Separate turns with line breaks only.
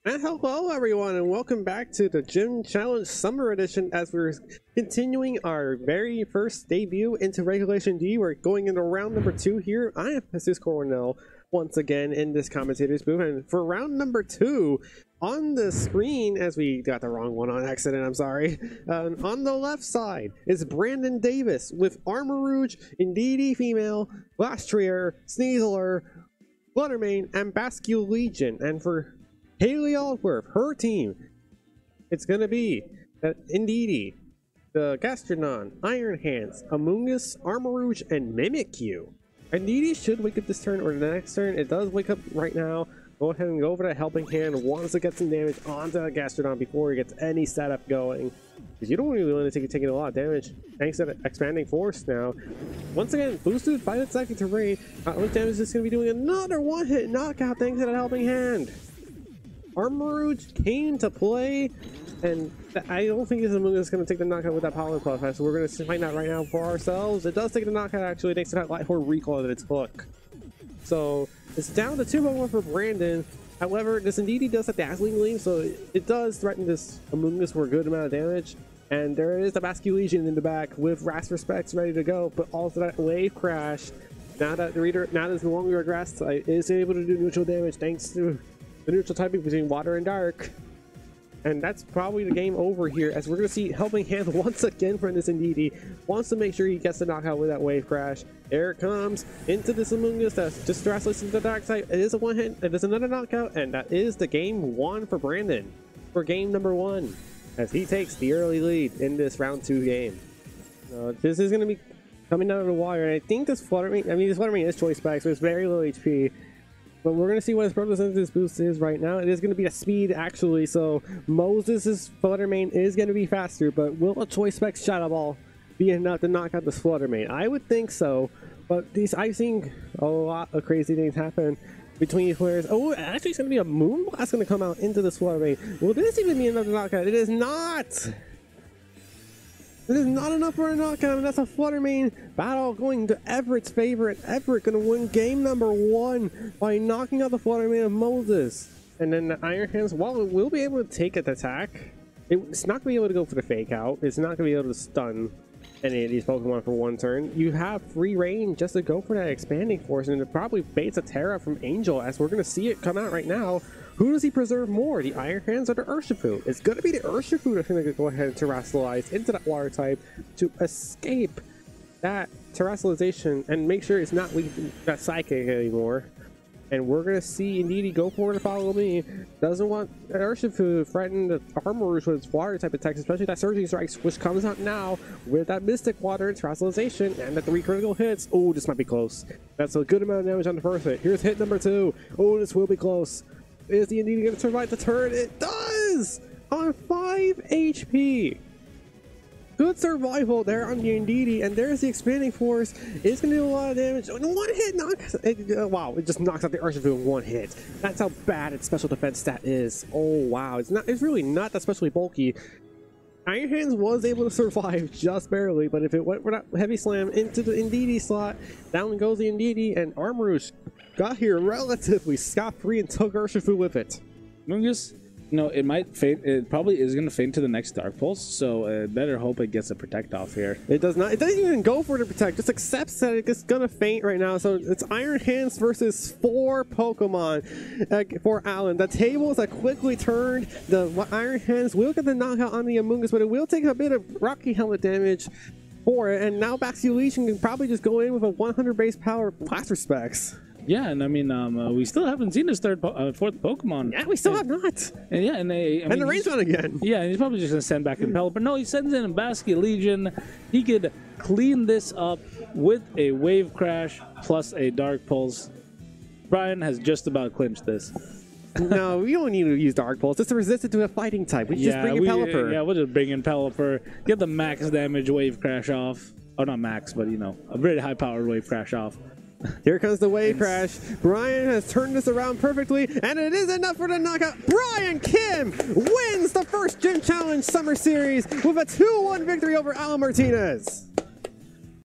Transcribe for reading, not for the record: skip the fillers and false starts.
And hello everyone, and welcome back to the Gym Challenge Summer Edition as we're continuing our very first debut into Regulation D. We're going into round number 2 here. I am Jesus Coronel once again in this commentator's booth, and for round number 2 on the screen, as we got the wrong one on accident, I'm sorry, on the left side is Brandon Davis with Armor Rouge, Indeedee Female, Glastrier, Sneasler, Fluttermane, and Bascule Legion. And for Haley Aldworth, her team, it's gonna be Indeedee, the Gastrodon, Iron Hands, Amoonguss, Armor Rouge, and Mimikyu. Indeedee should wake up this turn or the next turn. It does wake up right now. Go ahead and go over to Helping Hand. Wants to get some damage onto the Gastrodon before he gets any setup going, because you don't really want to take a lot of damage thanks to the Expanding Force now. Once again, boosted by the second terrain. Damage is going to be doing another one-hit knockout thanks to that Helping Hand. Armor Rouge came to play, and I don't think this Amoonguss is going to take the knockout with that Pollen Claw, so we're going to find out right now for ourselves. It does take the knockout actually thanks to that Light Horde recoil that its hook. So it's down to 2-1 for Brandon. However, this Indeedee does have Dazzling Gleam, so it does threaten this Amoonguss for a good amount of damage. And there is the Bascule Legion in the back with Ras Respects ready to go, but also that Wave Crash. Now that there's no longer a grass type, is able to do neutral damage thanks to the neutral typing between water and dark. And that's probably the game over here, as we're going to see Helping Hand once again from this Indeedee. Wants to make sure he gets the knockout with that Wave Crash. There it comes into this Amoonguss that's just Terrestrial into the dark side. It is a one-hit, it is another knockout, and that is the game 1 for Brandon for game number 1, as he takes the early lead in this round 2 game. This is going to be coming out of the wire, and I think this Fluttermane, this Fluttermane is choice spec, so it's very low HP. But we're going to see what his representative boost is right now. It is going to be a speed, actually. So Moses' Fluttermane is going to be faster. But will a Choice Spec Shadow Ball be enough to knock out this Fluttermane? I would think so. But I've seen a lot of crazy things happen between these players. Oh, actually, it's going to be a Moonblast going to come out into this Fluttermane. Will this even be another knockout? It is not! It is not enough for a knockout, and that's a Fluttermane battle going to Everett's favor, and Everett going to win game number 1 by knocking out the Fluttermane of Moses. And then the Iron Hands, while it will be able to take an attack, it's not going to be able to go for the fake out. It's not going to be able to stun any of these Pokemon for one turn. You have free reign just to go for that Expanding Force, and it probably baits a Terra from Angel, as we're going to see it come out right now. Who does he preserve more, the Iron Hands or the Urshifu? It's going to be the Urshifu that's going to go ahead and terrestrialize into that water type to escape that terrestrialization and make sure it's not weak, that Psychic anymore. And we're going to see Indeedee go for it to follow me. Doesn't want Urshifu to threaten the Armor Rouge with its water type attacks, especially that Surging Strikes, which comes out now with that Mystic Water and terrestrialization and the 3 critical hits. Oh, this might be close. That's a good amount of damage on the first hit. Here's hit number 2. Oh, this will be close. Is the Indeedee going to survive the turn? It does! On 5 HP. Good survival there on the Indeedee, and there's the Expanding Force. It's going to do a lot of damage. One hit knocks. Wow, it just knocks out the Urshifu in 1 hit. That's how bad its special defense stat is. Oh wow, it's really not that especially bulky. Iron Hands was able to survive just barely, but if it went for that heavy slam into the Indeedee slot, down goes the Indeedee, and Armor Rouge got here relatively scot-free and took Urshifu with it.
Amoonguss, it might faint. It probably is going to faint to the next Dark Pulse, so better hope it gets a Protect off here.
It does not. It doesn't even go for the Protect. Just accepts that it's going to faint right now. So it's Iron Hands versus 4 Pokemon for Alan. The tables are quickly turned. The Iron Hands will get the knockout on the Amoonguss, but it will take a bit of Rocky Helmet damage for it. And now Bascule Legion can probably just go in with a 100 base power Blaster Specs.
Yeah, and we still haven't seen his 4th Pokemon.
Yeah, we still have not.
And yeah, and
the rain's on again.
Yeah, and he's probably just gonna send back in Pelipper. No, he sends in a Bascule Legion. He could clean this up with a Wave Crash plus a Dark Pulse. Brian has just about clinched this.
No, we don't need to use Dark Pulse. It's to resist it to a fighting type. We just bring in Pelipper.
Yeah, we'll just bring in Pelipper. Get the max damage Wave Crash off. Oh, not max, but a very high-powered Wave Crash off.
Here comes the Wave Crash. Brian has turned this around perfectly, and it is enough for the knockout. Brian Kim wins the first Gym Challenge Summer Series with a 2-1 victory over Alan Martinez.